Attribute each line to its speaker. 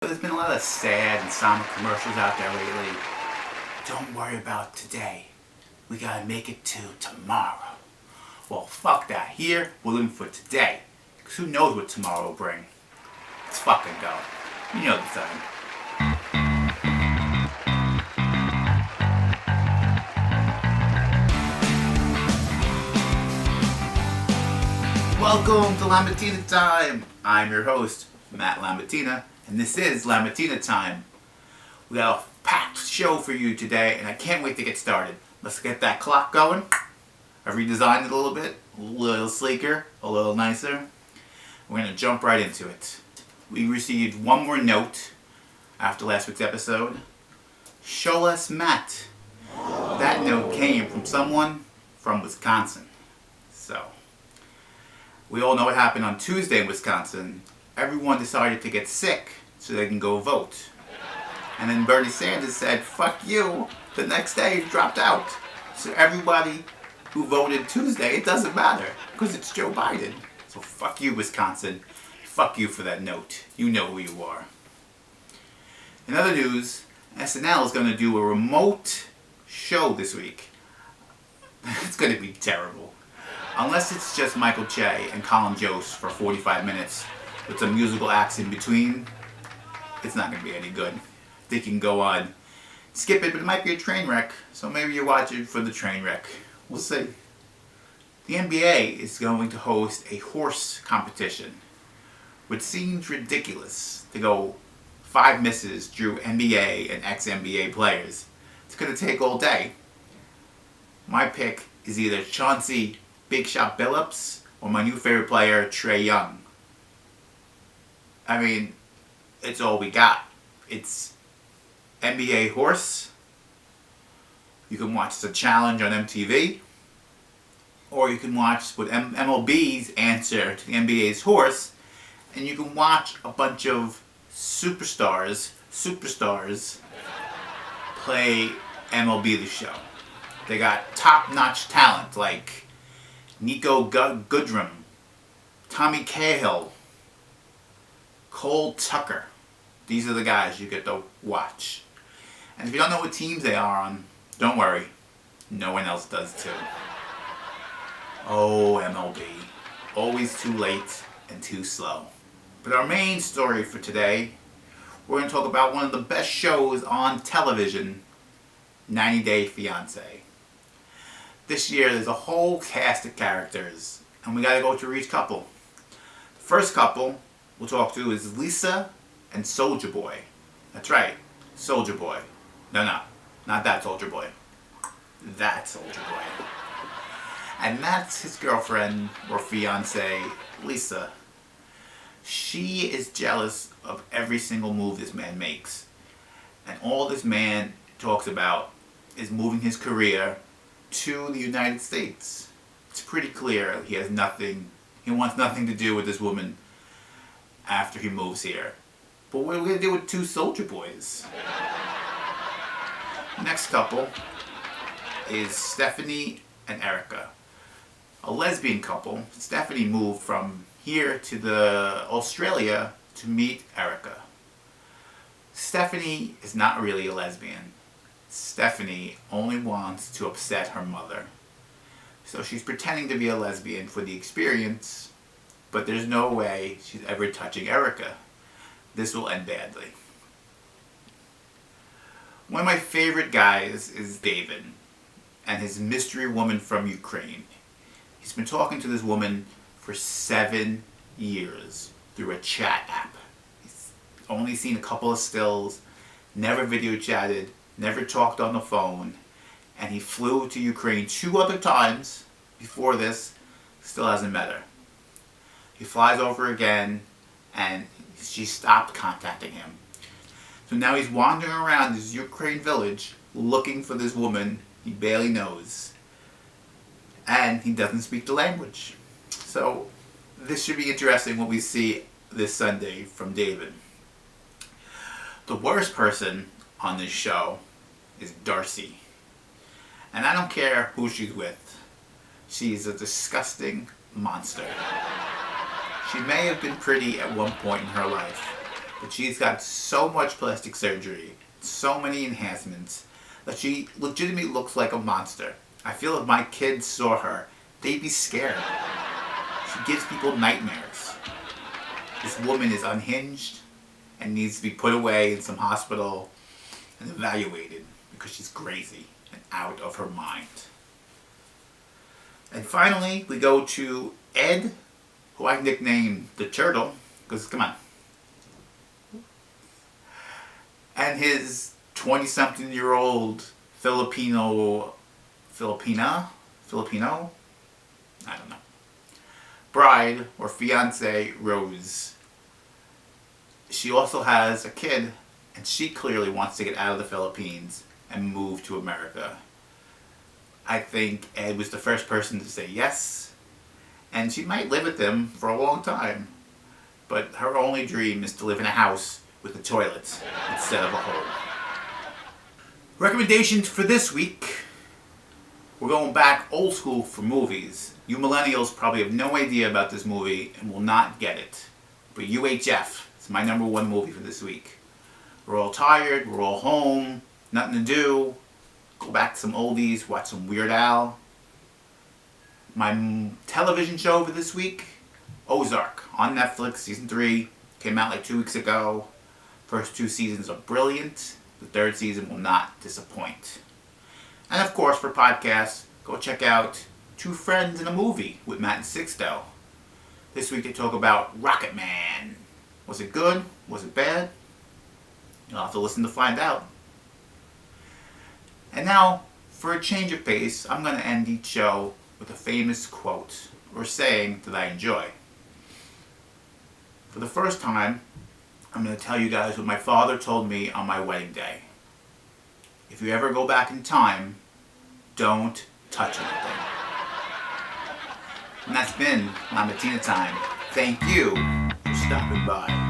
Speaker 1: There's been a lot of sad and somber commercials out there lately. Don't worry about today. We gotta make it to tomorrow. Well, fuck that. Here, we're living for today. Because who knows what tomorrow will bring. Let's fucking go. You know the time. Welcome to Lamattina Time. I'm your host, Matt Lamattina, and this is Lamattina Time. We got a packed show for you today, and I can't wait to get started. Let's get that clock going. I redesigned it a little bit, a little sleeker, a little nicer. We're going to jump right into it. We received one more note after last week's episode. Show us Matt. That note came from someone from Wisconsin. So, we all know what happened on Tuesday in Wisconsin. Everyone decided to get sick so they can go vote. And then Bernie Sanders said, fuck you. The next day he dropped out. So everybody who voted Tuesday, it doesn't matter because it's Joe Biden. So fuck you, Wisconsin. Fuck you for that note. You know who you are. In other news, SNL is going to do a remote show this week. It's going to be terrible. Unless it's just Michael Che and Colin Jost for 45 minutes with some musical acts in between, it's not going to be any good. They can go on, skip it, but it might be a train wreck, so maybe you watch it for the train wreck. We'll see. The NBA is going to host a horse competition, which seems ridiculous to go 5 misses through NBA and ex-NBA players. It's going to take all day. My pick is either Chauncey Big Shot Billups or my new favorite player, Trae Young. I mean, it's all we got. It's NBA horse. You can watch the challenge on MTV. Or you can watch with MLB's answer to the NBA's horse. And you can watch a bunch of superstars play MLB The Show. They got top-notch talent like Nico Goodrum, Tommy Cahill, Cole Tucker. These are the guys you get to watch. And if you don't know what teams they are on, don't worry. No one else does too. Oh, MLB. Always too late and too slow. But our main story for today, we're going to talk about one of the best shows on television, 90 Day Fiancé. This year there's a whole cast of characters, and we gotta go through each couple. The first couple we'll talk to is Lisa and Soldier Boy. That's right, Soldier Boy. No, not that Soldier Boy. That Soldier Boy. And that's his girlfriend or fiance, Lisa. She is jealous of every single move this man makes. And all this man talks about is moving his career to the United States. It's pretty clear he wants nothing to do with this woman after he moves here. But what are we going to do with two soldier boys? Next couple is Stephanie and Erica. A lesbian couple. Stephanie moved from here to Australia to meet Erica. Stephanie is not really a lesbian. Stephanie only wants to upset her mother. So she's pretending to be a lesbian for the experience, but there's no way she's ever touching Erica. This will end badly. One of my favorite guys is David and his mystery woman from Ukraine. He's been talking to this woman for 7 years through a chat app. He's only seen a couple of stills, never video chatted, never talked on the phone, and he flew to Ukraine 2 other times before this, still hasn't met her. He flies over again, and she stopped contacting him. So now he's wandering around this Ukraine village looking for this woman he barely knows. And he doesn't speak the language. So this should be interesting what we see this Sunday from David. The worst person on this show is Darcy. And I don't care who she's with. She's a disgusting monster. She may have been pretty at one point in her life, but she's got so much plastic surgery, so many enhancements, that she legitimately looks like a monster. I feel if my kids saw her, they'd be scared. She gives people nightmares. This woman is unhinged and needs to be put away in some hospital and evaluated because she's crazy and out of her mind. And finally, we go to Ed, who I nicknamed the Turtle, because come on, and his 20-something-year-old Filipino, I don't know, bride or fiance, Rose. She also has a kid, and she clearly wants to get out of the Philippines and move to America. I think Ed was the first person to say yes, and she might live with them for a long time, but her only dream is to live in a house with a toilet instead of a hole. Recommendations for this week. We're going back old school for movies. You millennials probably have no idea about this movie and will not get it. But UHF is my number one movie for this week. We're all tired, we're all home, nothing to do. Go back to some oldies, watch some Weird Al. My television show for this week, Ozark, on Netflix, season 3. Came out like 2 weeks ago. First 2 seasons are brilliant. The 3rd season will not disappoint. And of course, for podcasts, go check out Two Friends in a Movie with Matt and Sixto. This week they talk about Rocket Man. Was it good? Was it bad? You'll have to listen to find out. And now, for a change of pace, I'm going to end each show with a famous quote or saying that I enjoy. For the first time, I'm going to tell you guys what my father told me on my wedding day. If you ever go back in time, don't touch anything. And that's been Lamattina Time. Thank you for stopping by.